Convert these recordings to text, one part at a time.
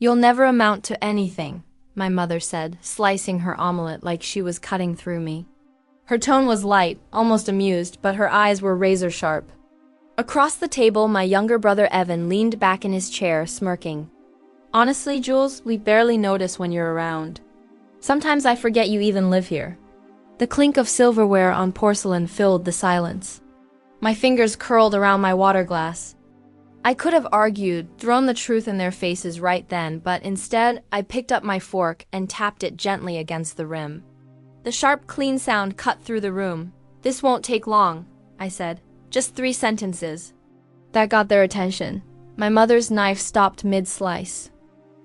You'll never amount to anything, my mother said, slicing her omelette like she was cutting through me. Her tone was light, almost amused, but her eyes were razor-sharp. Across the table, my younger brother Evan leaned back in his chair, smirking. Honestly, Jules, we barely notice when you're around. Sometimes I forget you even live here. The clink of silverware on porcelain filled the silence. My fingers curled around my water glass. I could have argued, thrown the truth in their faces right then, but instead, I picked up my fork and tapped it gently against the rim. The sharp, clean sound cut through the room. This won't take long, I said. Just 3 sentences. That got their attention. My mother's knife stopped mid-slice.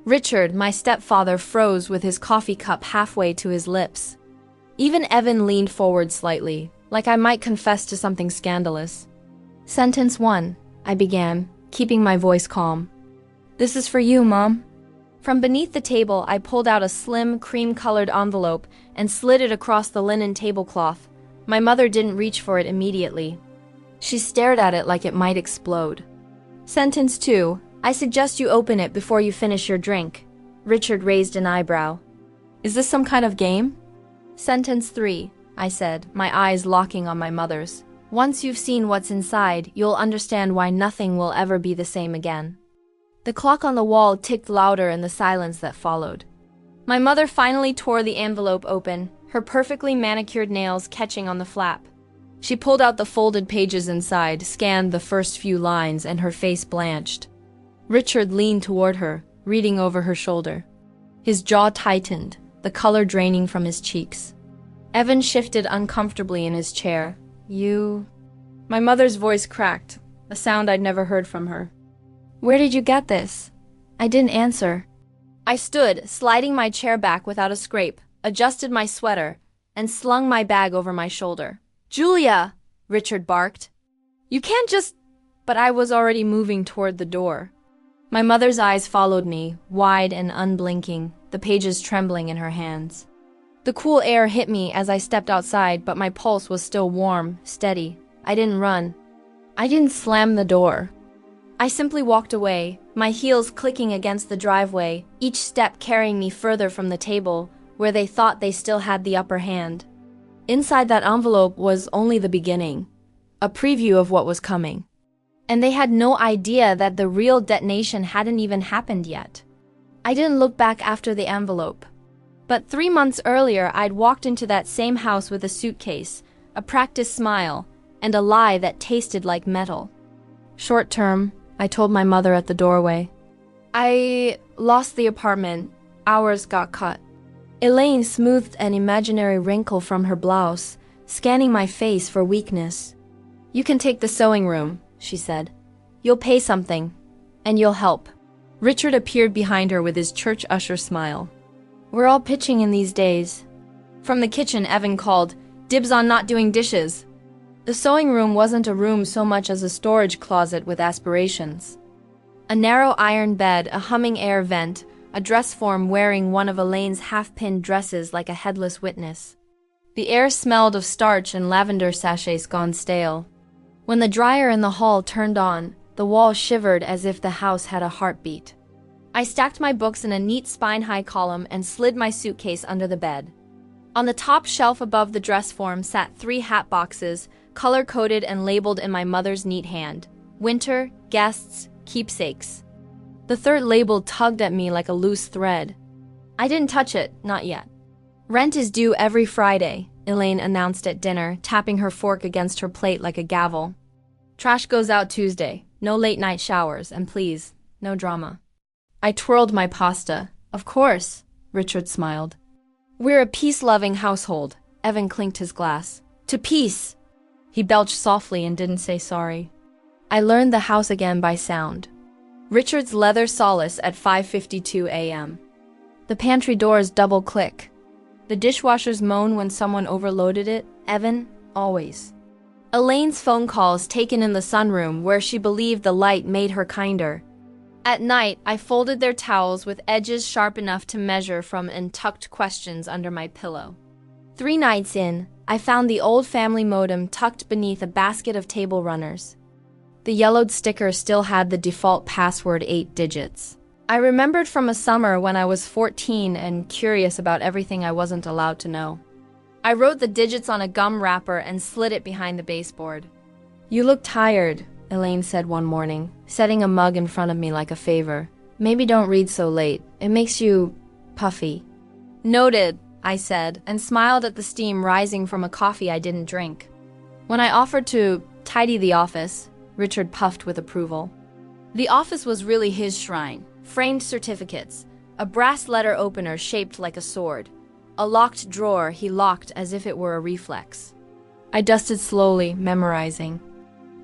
Richard, my stepfather, froze with his coffee cup halfway to his lips. Even Evan leaned forward slightly, like I might confess to something scandalous. Sentence 1, I began, keeping my voice calm. This is for you, Mom. From beneath the table, I pulled out a slim, cream-colored envelope and slid it across the linen tablecloth. My mother didn't reach for it immediately. She stared at it like it might explode. Sentence 2, I suggest you open it before you finish your drink. Richard raised an eyebrow. Is this some kind of game? Sentence 3, I said, my eyes locking on my mother's. Once you've seen what's inside, you'll understand why nothing will ever be the same again. The clock on the wall ticked louder in the silence that followed. My mother finally tore the envelope open, her perfectly manicured nails catching on the flap. She pulled out the folded pages inside, scanned the first few lines, and her face blanched. Richard leaned toward her, reading over her shoulder. His jaw tightened, the color draining from his cheeks. Evan shifted uncomfortably in his chair. You... My mother's voice cracked, a sound I'd never heard from her. Where did you get this? I didn't answer. I stood, sliding my chair back without a scrape, adjusted my sweater, and slung my bag over my shoulder. Julia! Richard barked. You can't just... But I was already moving toward the door. My mother's eyes followed me, wide and unblinking, the pages trembling in her hands. The cool air hit me as I stepped outside, but my pulse was still warm, steady. I didn't run. I didn't slam the door. I simply walked away, my heels clicking against the driveway, each step carrying me further from the table, where they thought they still had the upper hand. Inside that envelope was only the beginning, a preview of what was coming. And they had no idea that the real detonation hadn't even happened yet. I didn't look back after the envelope. But 3 months earlier, I'd walked into that same house with a suitcase, a practiced smile, and a lie that tasted like metal. Short term, I told my mother at the doorway. I lost the apartment. Hours got cut. Elaine smoothed an imaginary wrinkle from her blouse, scanning my face for weakness. You can take the sewing room, she said. You'll pay something, and you'll help. Richard appeared behind her with his church usher smile. We're all pitching in these days. From the kitchen, Evan called, Dibs on not doing dishes. The sewing room wasn't a room so much as a storage closet with aspirations. A narrow iron bed, a humming air vent, a dress form wearing one of Elaine's half-pinned dresses like a headless witness. The air smelled of starch and lavender sachets gone stale. When the dryer in the hall turned on, the wall shivered as if the house had a heartbeat. I stacked my books in a neat spine-high column and slid my suitcase under the bed. On the top shelf above the dress form sat 3 hat boxes, color-coded and labeled in my mother's neat hand. Winter, guests, keepsakes. The third label tugged at me like a loose thread. I didn't touch it, not yet. Rent is due every Friday, Elaine announced at dinner, tapping her fork against her plate like a gavel. Trash goes out Tuesday, no late-night showers, and please, no drama. I twirled my pasta. Of course, Richard smiled. We're a peace-loving household, Evan clinked his glass. To peace! He belched softly and didn't say sorry. I learned the house again by sound. Richard's leather solace at 5:52 a.m. The pantry doors double-click. The dishwasher's moan when someone overloaded it. Evan, always. Elaine's phone calls taken in the sunroom where she believed the light made her kinder. At night, I folded their towels with edges sharp enough to measure from and tucked questions under my pillow. 3 nights in, I found the old family modem tucked beneath a basket of table runners. The yellowed sticker still had the default password 8 digits. I remembered from a summer when I was 14 and curious about everything I wasn't allowed to know. I wrote the digits on a gum wrapper and slid it behind the baseboard. "You look tired," Elaine said one morning, setting a mug in front of me like a favor. "Maybe don't read so late. It makes you puffy." "Noted," I said, and smiled at the steam rising from a coffee I didn't drink. When I offered to tidy the office, Richard puffed with approval. The office was really his shrine. Framed certificates, a brass letter opener shaped like a sword, a locked drawer he locked as if it were a reflex. I dusted slowly, memorizing.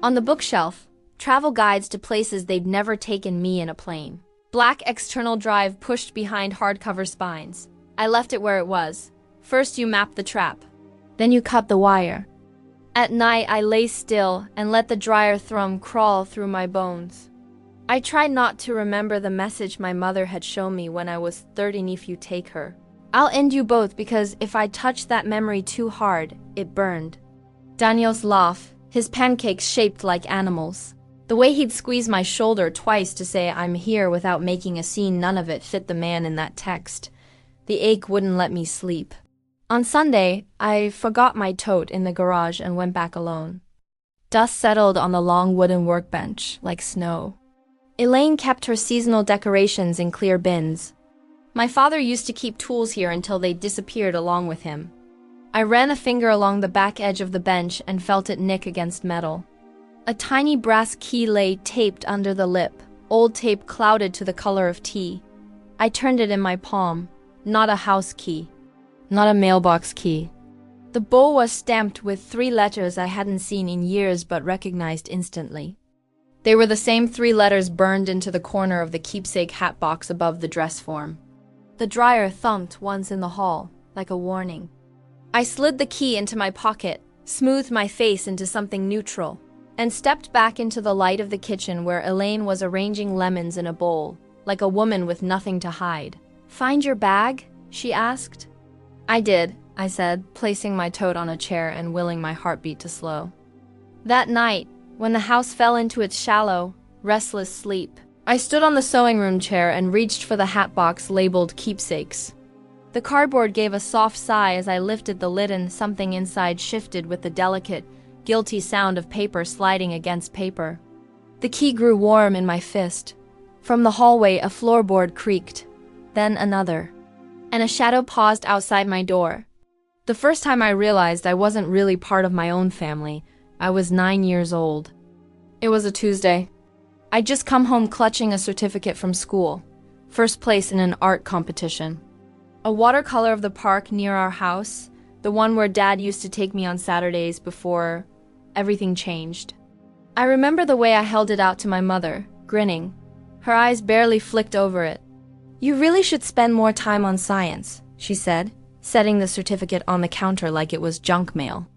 On the bookshelf, travel guides to places they'd never taken me in a plane. Black external drive pushed behind hardcover spines. I left it where it was. First you map the trap, then you cut the wire. At night I lay still and let the dryer thrum crawl through my bones. I tried not to remember the message my mother had shown me when I was 13 if you take her. I'll end you both because if I touched that memory too hard, it burned. Daniel's laugh, his pancakes shaped like animals. The way he'd squeeze my shoulder twice to say I'm here without making a scene, none of it fit the man in that text. The ache wouldn't let me sleep. On Sunday, I forgot my tote in the garage and went back alone. Dust settled on the long wooden workbench like snow. Elaine kept her seasonal decorations in clear bins. My father used to keep tools here until they disappeared along with him. I ran a finger along the back edge of the bench and felt it nick against metal. A tiny brass key lay taped under the lip, old tape clouded to the color of tea. I turned it in my palm. Not a house key. Not a mailbox key. The bowl was stamped with 3 letters I hadn't seen in years but recognized instantly. They were the same 3 letters burned into the corner of the keepsake hat box above the dress form. The dryer thumped once in the hall, like a warning. I slid the key into my pocket, smoothed my face into something neutral, and stepped back into the light of the kitchen where Elaine was arranging lemons in a bowl, like a woman with nothing to hide. "Find your bag?" she asked. "I did," I said, placing my tote on a chair and willing my heartbeat to slow. That night, when the house fell into its shallow, restless sleep, I stood on the sewing room chair and reached for the hat box labeled keepsakes. The cardboard gave a soft sigh as I lifted the lid and something inside shifted with the delicate, guilty sound of paper sliding against paper. The key grew warm in my fist. From the hallway, a floorboard creaked, then another, and a shadow paused outside my door. The first time I realized I wasn't really part of my own family, I was 9 years old. It was a Tuesday. I'd just come home clutching a certificate from school, first place in an art competition. A watercolor of the park near our house, the one where Dad used to take me on Saturdays before everything changed. I remember the way I held it out to my mother, grinning. Her eyes barely flicked over it. "You really should spend more time on science," she said, setting the certificate on the counter like it was junk mail.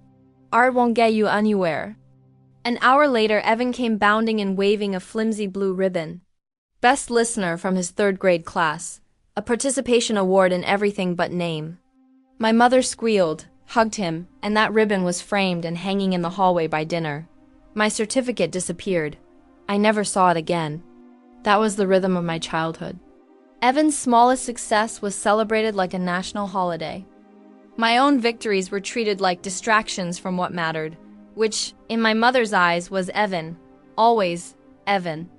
"Art won't get you anywhere." An hour later, Evan came bounding and waving a flimsy blue ribbon. Best listener from his 3rd grade class. A participation award in everything but name. My mother squealed, hugged him, and that ribbon was framed and hanging in the hallway by dinner. My certificate disappeared. I never saw it again. That was the rhythm of my childhood. Evan's smallest success was celebrated like a national holiday. My own victories were treated like distractions from what mattered, which, in my mother's eyes, was Evan. Always Evan.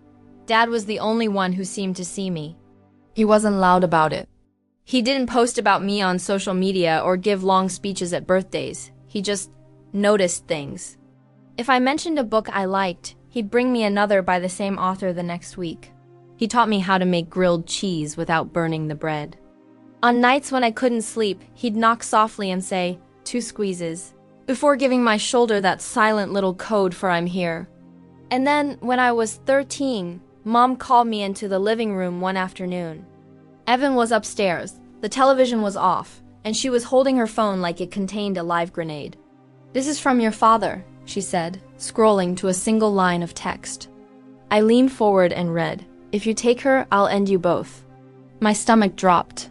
Dad was the only one who seemed to see me. He wasn't loud about it. He didn't post about me on social media or give long speeches at birthdays. He just noticed things. If I mentioned a book I liked, he'd bring me another by the same author the next week. He taught me how to make grilled cheese without burning the bread. On nights when I couldn't sleep, he'd knock softly and say, 2 squeezes, before giving my shoulder that silent little code for I'm here. And then, when I was 13, Mom called me into the living room one afternoon. Evan was upstairs, the television was off, and she was holding her phone like it contained a live grenade. "This is from your father," she said, scrolling to a single line of text. I leaned forward and read, "If you take her, I'll end you both." My stomach dropped.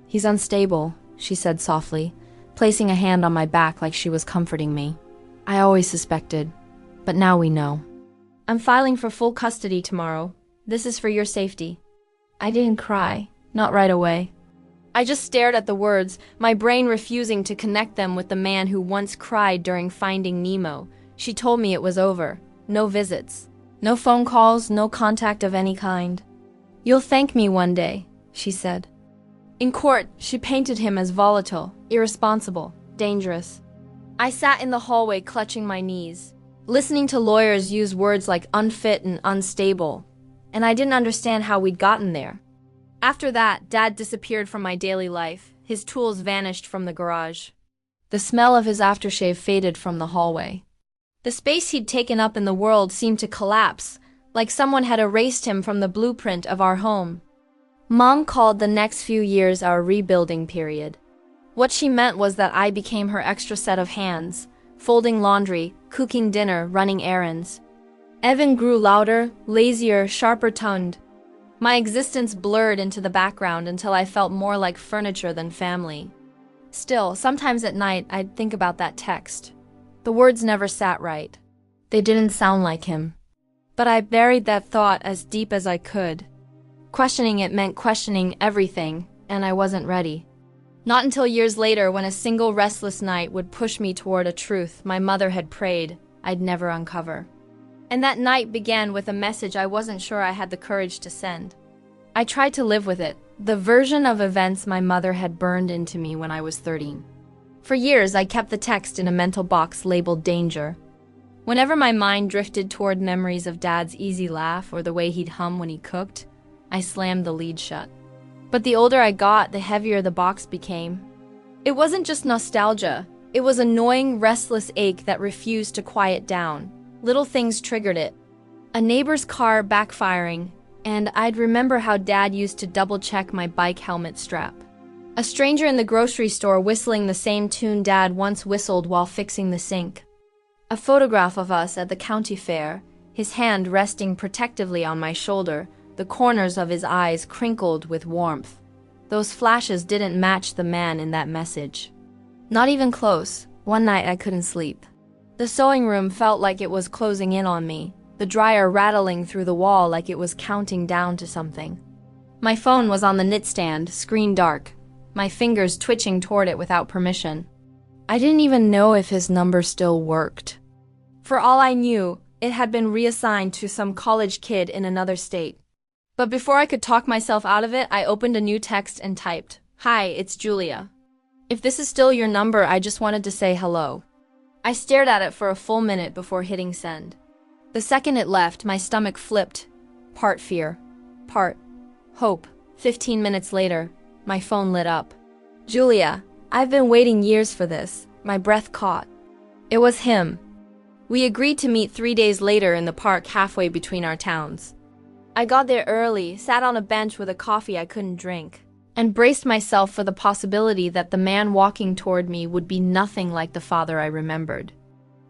"He's unstable," she said softly, placing a hand on my back like she was comforting me. "I always suspected, but now we know. I'm filing for full custody tomorrow. This is for your safety." I didn't cry, not right away. I just stared at the words, my brain refusing to connect them with the man who once cried during Finding Nemo. She told me it was over. No visits. No phone calls, no contact of any kind. You'll thank me one day, she said. In court, she painted him as volatile, irresponsible, dangerous. I sat in the hallway clutching my knees, listening to lawyers use words like unfit and unstable, and I didn't understand how we'd gotten there. After that, Dad disappeared from my daily life. His tools vanished from the garage. The smell of his aftershave faded from the hallway. The space he'd taken up in the world seemed to collapse, like someone had erased him from the blueprint of our home. Mom called the next few years our rebuilding period. What she meant was that I became her extra set of hands, folding laundry, cooking dinner, running errands. Evan grew louder, lazier, sharper-tongued. My existence blurred into the background until I felt more like furniture than family. Still, sometimes at night, I'd think about that text. The words never sat right. They didn't sound like him. But I buried that thought as deep as I could. Questioning it meant questioning everything, and I wasn't ready. Not until years later, when a single restless night would push me toward a truth my mother had prayed I'd never uncover. And that night began with a message I wasn't sure I had the courage to send. I tried to live with it, the version of events my mother had burned into me when I was 13. For years, I kept the text in a mental box labeled danger. Whenever my mind drifted toward memories of Dad's easy laugh or the way he'd hum when he cooked, I slammed the lead shut. But the older I got, the heavier the box became. It wasn't just nostalgia. It was an annoying, restless ache that refused to quiet down. Little things triggered it. A neighbor's car backfiring, and I'd remember how Dad used to double-check my bike helmet strap. A stranger in the grocery store whistling the same tune Dad once whistled while fixing the sink. A photograph of us at the county fair, his hand resting protectively on my shoulder, the corners of his eyes crinkled with warmth. Those flashes didn't match the man in that message. Not even close. One night I couldn't sleep. The sewing room felt like it was closing in on me, the dryer rattling through the wall like it was counting down to something. My phone was on the knitstand, screen dark, my fingers twitching toward it without permission. I didn't even know if his number still worked. For all I knew, it had been reassigned to some college kid in another state. But before I could talk myself out of it, I opened a new text and typed, "Hi, it's Julia. If this is still your number, I just wanted to say hello." I stared at it for a full minute before hitting send. The second it left, my stomach flipped. Part fear, part hope. 15 minutes later, my phone lit up. "Julia, I've been waiting years for this." My breath caught. It was him. We agreed to meet 3 days later in the park halfway between our towns. I got there early, sat on a bench with a coffee I couldn't drink, and braced myself for the possibility that the man walking toward me would be nothing like the father I remembered.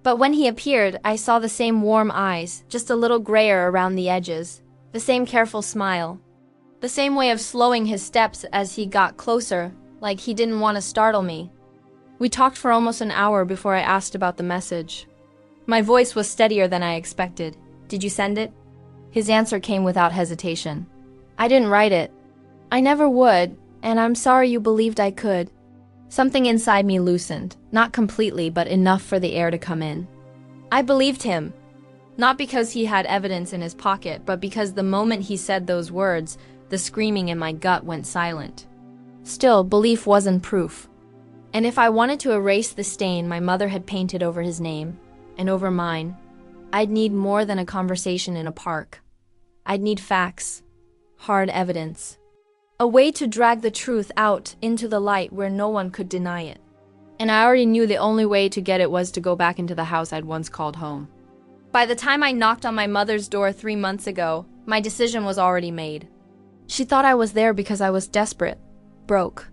But when he appeared, I saw the same warm eyes, just a little grayer around the edges, the same careful smile, the same way of slowing his steps as he got closer, like he didn't want to startle me. We talked for almost an hour before I asked about the message. My voice was steadier than I expected. "Did you send it?" His answer came without hesitation. "I didn't write it. I never would, and I'm sorry you believed I could." Something inside me loosened, not completely, but enough for the air to come in. I believed him, not because he had evidence in his pocket, but because the moment he said those words, the screaming in my gut went silent. Still, belief wasn't proof. And if I wanted to erase the stain my mother had painted over his name, and over mine, I'd need more than a conversation in a park. I'd need facts, hard evidence. A way to drag the truth out into the light where no one could deny it. And I already knew the only way to get it was to go back into the house I'd once called home. By the time I knocked on my mother's door 3 months ago, my decision was already made. She thought I was there because I was desperate, broke,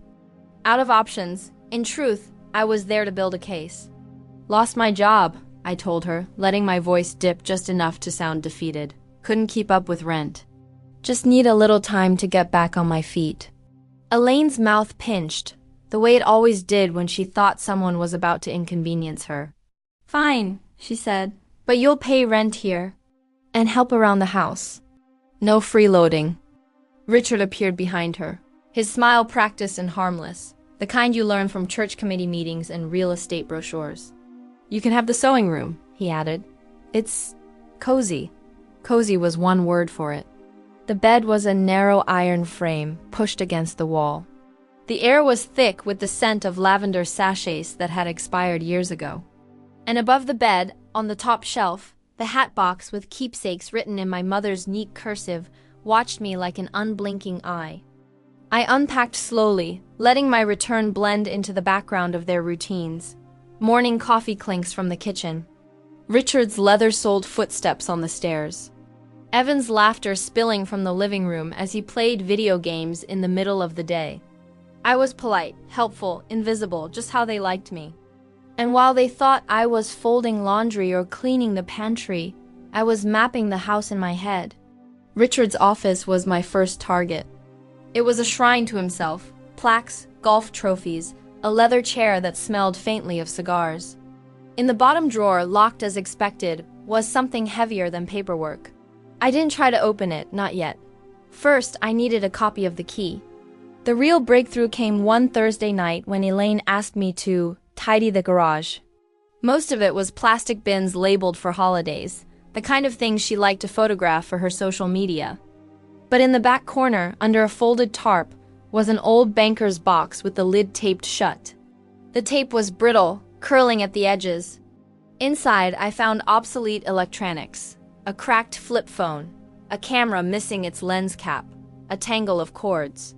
out of options. In truth, I was there to build a case. "Lost my job," I told her, letting my voice dip just enough to sound defeated. "Couldn't keep up with rent. Just need a little time to get back on my feet." Elaine's mouth pinched, the way it always did when she thought someone was about to inconvenience her. "Fine," she said, "but you'll pay rent here and help around the house. No freeloading." Richard appeared behind her, his smile practiced and harmless, the kind you learn from church committee meetings and real estate brochures. "You can have the sewing room," he added. "It's cozy." Cozy was one word for it. The bed was a narrow iron frame pushed against the wall. The air was thick with the scent of lavender sachets that had expired years ago. And above the bed, on the top shelf, the hat box with keepsakes written in my mother's neat cursive watched me like an unblinking eye. I unpacked slowly, letting my return blend into the background of their routines. Morning coffee clinks from the kitchen. Richard's leather-soled footsteps on the stairs. Evan's laughter spilling from the living room as he played video games in the middle of the day. I was polite, helpful, invisible, just how they liked me. And while they thought I was folding laundry or cleaning the pantry, I was mapping the house in my head. Richard's office was my first target. It was a shrine to himself, plaques, golf trophies, a leather chair that smelled faintly of cigars. In the bottom drawer, locked as expected, was something heavier than paperwork. I didn't try to open it, not yet. First, I needed a copy of the key. The real breakthrough came one Thursday night when Elaine asked me to tidy the garage. Most of it was plastic bins labeled for holidays, the kind of things she liked to photograph for her social media. But in the back corner, under a folded tarp, was an old banker's box with the lid taped shut. The tape was brittle, curling at the edges. Inside, I found obsolete electronics, a cracked flip phone, a camera missing its lens cap, a tangle of cords.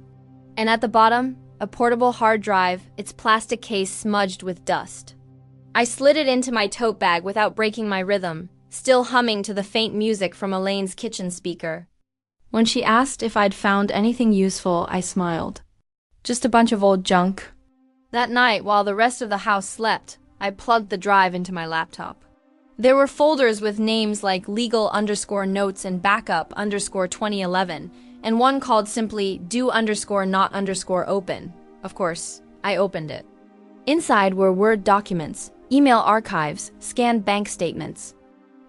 And at the bottom, a portable hard drive, its plastic case smudged with dust. I slid it into my tote bag without breaking my rhythm, still humming to the faint music from Elaine's kitchen speaker. When she asked if I'd found anything useful, I smiled. Just a bunch of old junk. That night, while the rest of the house slept, I plugged the drive into my laptop. There were folders with names like legal_notes and backup_2011, and one called simply do_not_open. Of course, I opened it. Inside were Word documents, email archives, scanned bank statements.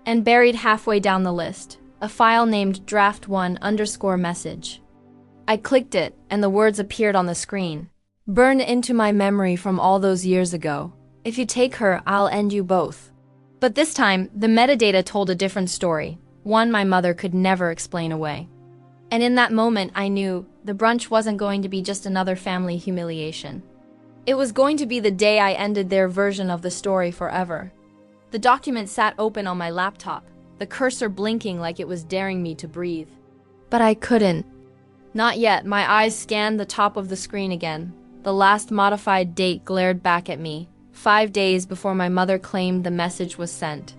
And buried halfway down the list, a file named draft1_message. I clicked it, and the words appeared on the screen. Burned into my memory from all those years ago. If you take her, I'll end you both. But this time, the metadata told a different story, one my mother could never explain away. And in that moment, I knew the brunch wasn't going to be just another family humiliation. It was going to be the day I ended their version of the story forever. The document sat open on my laptop, the cursor blinking like it was daring me to breathe. But I couldn't. Not yet. My eyes scanned the top of the screen again. The last modified date glared back at me, 5 days before my mother claimed the message was sent.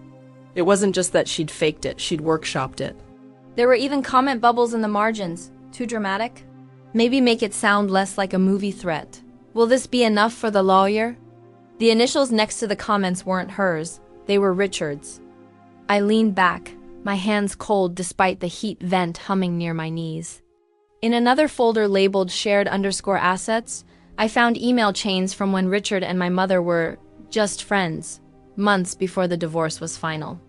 It wasn't just that she'd faked it, she'd workshopped it. There were even comment bubbles in the margins. Too dramatic? Maybe make it sound less like a movie threat. Will this be enough for the lawyer? The initials next to the comments weren't hers. They were Richard's. I leaned back, my hands cold despite the heat vent humming near my knees. In another folder labeled shared_assets, I found email chains from when Richard and my mother were just friends, months before the divorce was final.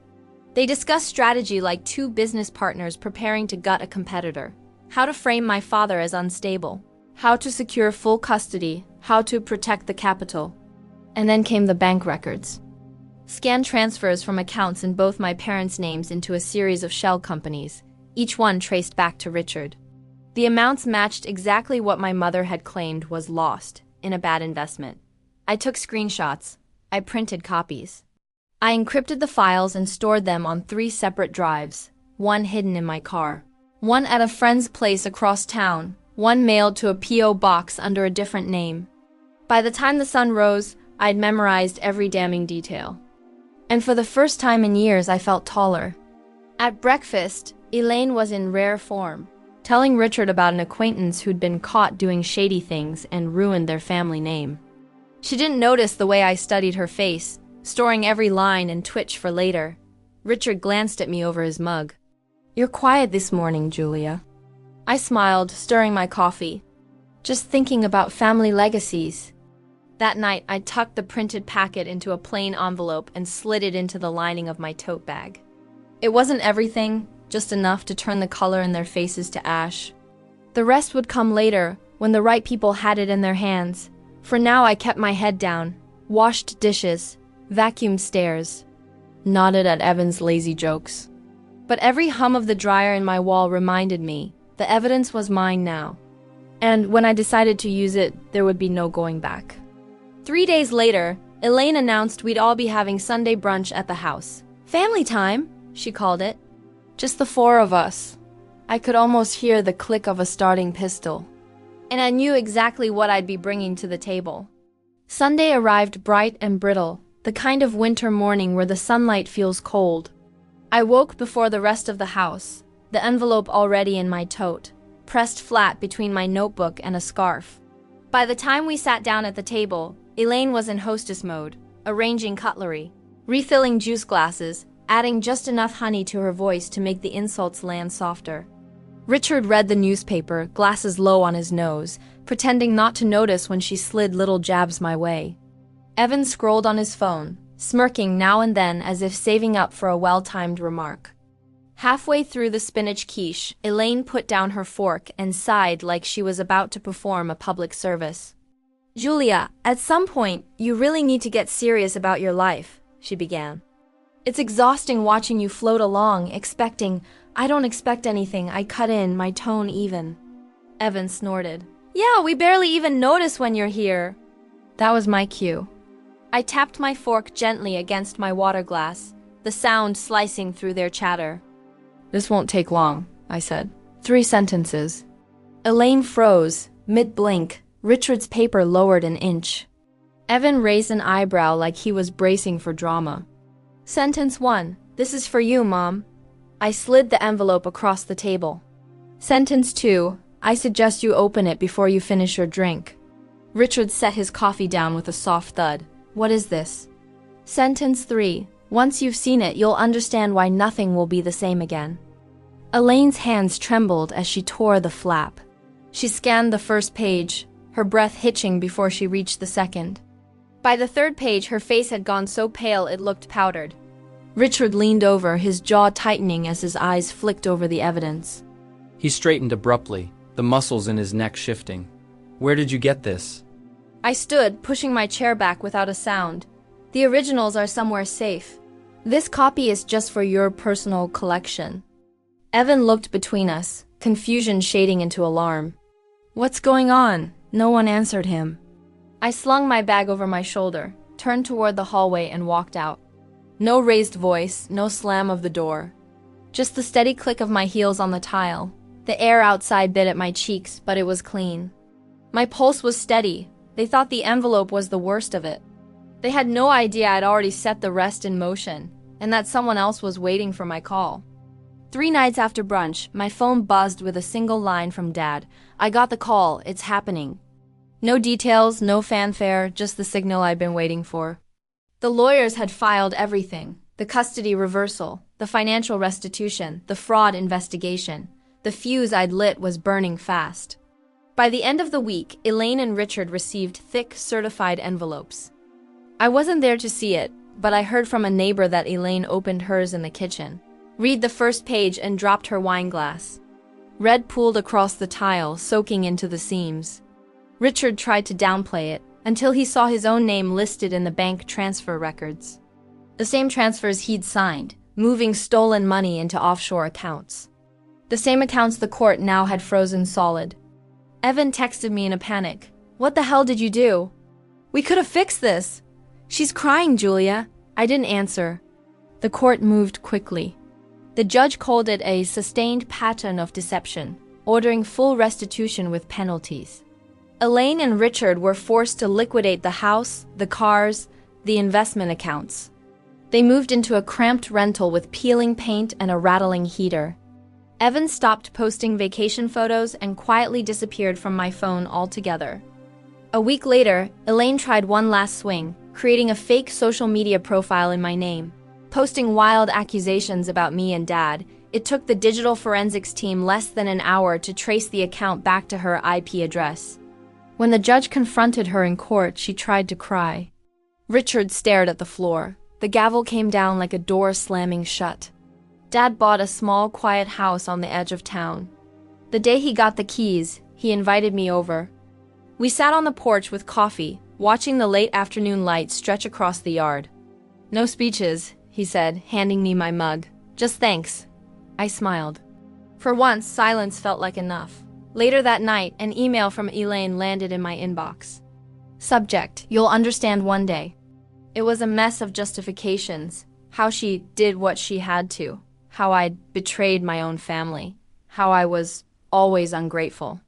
They discussed strategy like two business partners preparing to gut a competitor, how to frame my father as unstable, how to secure full custody, how to protect the capital. And then came the bank records. Scanned transfers from accounts in both my parents' names into a series of shell companies, each one traced back to Richard. The amounts matched exactly what my mother had claimed was lost in a bad investment. I took screenshots. I printed copies. I encrypted the files and stored them on 3 separate drives, one hidden in my car, one at a friend's place across town, one mailed to a P.O. box under a different name. By the time the sun rose, I'd memorized every damning detail. And for the first time in years, I felt taller. At breakfast, Elaine was in rare form, telling Richard about an acquaintance who'd been caught doing shady things and ruined their family name. She didn't notice the way I studied her face, storing every line and twitch for later. Richard glanced at me over his mug. "You're quiet this morning, Julia." I smiled, stirring my coffee. "Just thinking about family legacies." That night, I tucked the printed packet into a plain envelope and slid it into the lining of my tote bag. It wasn't everything, just enough to turn the color in their faces to ash. The rest would come later, when the right people had it in their hands. For now I kept my head down, washed dishes, vacuumed stairs, nodded at Evan's lazy jokes. But every hum of the dryer in my wall reminded me, the evidence was mine now. And when I decided to use it, there would be no going back. 3 days later, Elaine announced we'd all be having Sunday brunch at the house. Family time, she called it. Just the four of us. I could almost hear the click of a starting pistol. And I knew exactly what I'd be bringing to the table. Sunday arrived bright and brittle, the kind of winter morning where the sunlight feels cold. I woke before the rest of the house, the envelope already in my tote, pressed flat between my notebook and a scarf. By the time we sat down at the table, Elaine was in hostess mode, arranging cutlery, refilling juice glasses, adding just enough honey to her voice to make the insults land softer. Richard read the newspaper, glasses low on his nose, pretending not to notice when she slid little jabs my way. Evan scrolled on his phone, smirking now and then as if saving up for a well-timed remark. Halfway through the spinach quiche, Elaine put down her fork and sighed like she was about to perform a public service. "Julia, at some point, you really need to get serious about your life," she began. "It's exhausting watching you float along, expecting, I don't expect anything," I cut in, my tone even. Evan snorted. "Yeah, we barely even notice when you're here." That was my cue. I tapped my fork gently against my water glass, the sound slicing through their chatter. "This won't take long," I said. 3 sentences. Elaine froze, mid-blink. Richard's paper lowered an inch. Evan raised an eyebrow like he was bracing for drama. "Sentence 1. This is for you, Mom." I slid the envelope across the table. "Sentence 2. I suggest you open it before you finish your drink." Richard set his coffee down with a soft thud. "What is this?" "Sentence 3. Once you've seen it, you'll understand why nothing will be the same again." Elaine's hands trembled as she tore the flap. She scanned the first page, her breath hitching before she reached the second. By the 3rd page, her face had gone so pale it looked powdered. Richard leaned over, his jaw tightening as his eyes flicked over the evidence. He straightened abruptly, the muscles in his neck shifting. "Where did you get this?" I stood, pushing my chair back without a sound. "The originals are somewhere safe. This copy is just for your personal collection." Evan looked between us, confusion shading into alarm. "What's going on?" No one answered him. I slung my bag over my shoulder, turned toward the hallway and walked out. No raised voice, no slam of the door. Just the steady click of my heels on the tile. The air outside bit at my cheeks, but it was clean. My pulse was steady. They thought the envelope was the worst of it. They had no idea I'd already set the rest in motion, and that someone else was waiting for my call. 3 nights after brunch, my phone buzzed with a single line from Dad. "I got the call, it's happening." No details, no fanfare, just the signal I'd been waiting for. The lawyers had filed everything. The custody reversal, the financial restitution, the fraud investigation. The fuse I'd lit was burning fast. By the end of the week, Elaine and Richard received thick, certified envelopes. I wasn't there to see it, but I heard from a neighbor that Elaine opened hers in the kitchen, read the first page and dropped her wine glass. Red pooled across the tile, soaking into the seams. Richard tried to downplay it, until he saw his own name listed in the bank transfer records. The same transfers he'd signed, moving stolen money into offshore accounts. The same accounts the court now had frozen solid. Evan texted me in a panic. "What the hell did you do?" "We could have fixed this." "She's crying, Julia." I didn't answer. The court moved quickly. The judge called it a sustained pattern of deception, ordering full restitution with penalties. Elaine and Richard were forced to liquidate the house, the cars, the investment accounts. They moved into a cramped rental with peeling paint and a rattling heater. Evan stopped posting vacation photos and quietly disappeared from my phone altogether. A week later, Elaine tried one last swing, creating a fake social media profile in my name. Posting wild accusations about me and Dad, it took the digital forensics team less than an hour to trace the account back to her IP address. When the judge confronted her in court, she tried to cry. Richard stared at the floor. The gavel came down like a door slamming shut. Dad bought a small, quiet house on the edge of town. The day he got the keys, he invited me over. We sat on the porch with coffee, watching the late afternoon light stretch across the yard. "No speeches," he said, handing me my mug. "Just thanks." I smiled. For once, silence felt like enough. Later that night, an email from Elaine landed in my inbox. Subject: "You'll understand one day." It was a mess of justifications. How she did what she had to. How I'd betrayed my own family. How I was always ungrateful.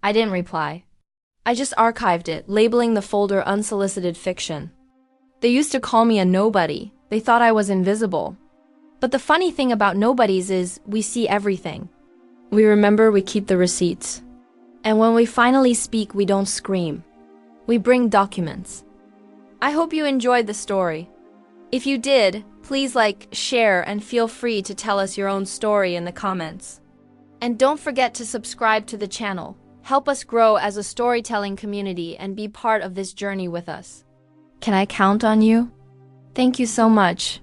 I didn't reply. I just archived it, labeling the folder unsolicited fiction. They used to call me a nobody. They thought I was invisible. But the funny thing about nobodies is we see everything. We remember, we keep the receipts. And when we finally speak, we don't scream. We bring documents. I hope you enjoyed the story. If you did, please like, share, and feel free to tell us your own story in the comments. And don't forget to subscribe to the channel. Help us grow as a storytelling community and be part of this journey with us. Can I count on you? Thank you so much.